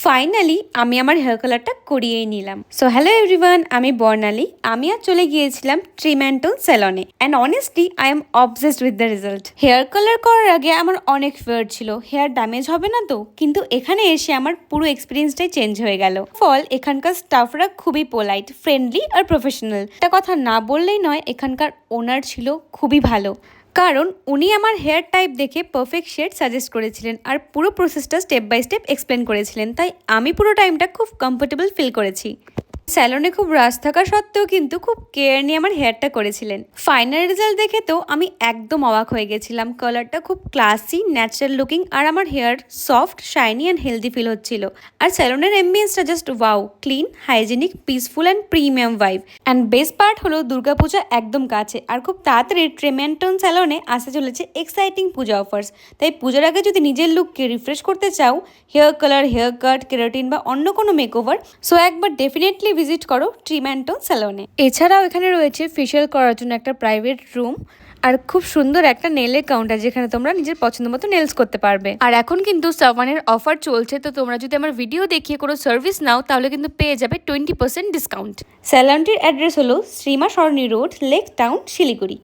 Finally আমি আমার hair কালারটা করিয়েই নিলাম। সো হ্যালো এভরিওয়ান, আমি বর্ণালী। আমি আর চলে গিয়েছিলাম ট্রিম অ্যান্ড টোন স্যালনে, and honestly I am obsessed with the result. Hair colour করার আগে আমার অনেক ফিয়ার ছিল হেয়ার ড্যামেজ হবে না তো, কিন্তু এখানে এসে আমার পুরো এক্সপিরিয়েন্সটাই চেঞ্জ হয়ে গেল। ফল এখানকার স্টাফরা খুবই পোলাইট, ফ্রেন্ডলি আর প্রফেশনাল। একটা কথা না বললেই নয়, এখানকার ওনার ছিল খুবই ভালো, কারণ উনি আমার হেয়ার টাইপ দেখে পারফেক্ট শেড সাজেস্ট করেছিলেন আর পুরো প্রসেসটা স্টেপ বাই স্টেপ এক্সপ্লেন করেছিলেন। তাই আমি পুরো টাইমটা খুব কমফোর্টেবল ফিল করেছি। স্যালনে খুব রাশ থাকা সত্ত্বেও কিন্তু খুব কেয়ার নিয়ে আমার হেয়ারটা করেছিলেন। ফাইনাল রেজাল্ট দেখে তো আমি একদম অবাক হয়ে গেছিলাম। কালারটা খুব ক্লাসি, ন্যাচারাল লুকিং, আর আমার hair soft, shiny and healthy feel হচ্ছিল। আর স্যালনের অ্যাম্বিয়েন্সটা just wow, clean, hygienic, peaceful and premium vibe. And best part হলো দুর্গাপূজা একদম কাছে, আর খুব তাড়াতাড়ি ট্রিম অ্যান্ড টোন স্যালনে আসতে চলেছে এক্সাইটিং পূজা অফার্স। তাই পূজার আগে যদি নিজের লুককে রিফ্রেশ করতে চাও, hair colour, hair cut, keratin বা অন্য কোনো মেকওভার, সো একবার ডেফিনেটলি ভিজিট করো ট্রিম অ্যান্ড টোন স্যালনে। এছাড়াও এখানে রয়েছে ফেশিয়াল করার জন্য একটা প্রাইভেট রুম আর খুব সুন্দর একটা নেলের কাউন্টার, যেখানে তোমরা নিজের পছন্দ মতো নেলস করতে পারবে। আর এখন কিন্তু সাভানের অফার চলছে, তো তোমরা যদি আমার ভিডিও দেখিয়ে কোনো সার্ভিস নাও তাহলে কিন্তু পেয়ে যাবে 20% ডিসকাউন্ট। স্যালনটির অ্যাড্রেস হলো শ্রীমা সরণি রোড, লেক টাউন, শিলিগুড়ি।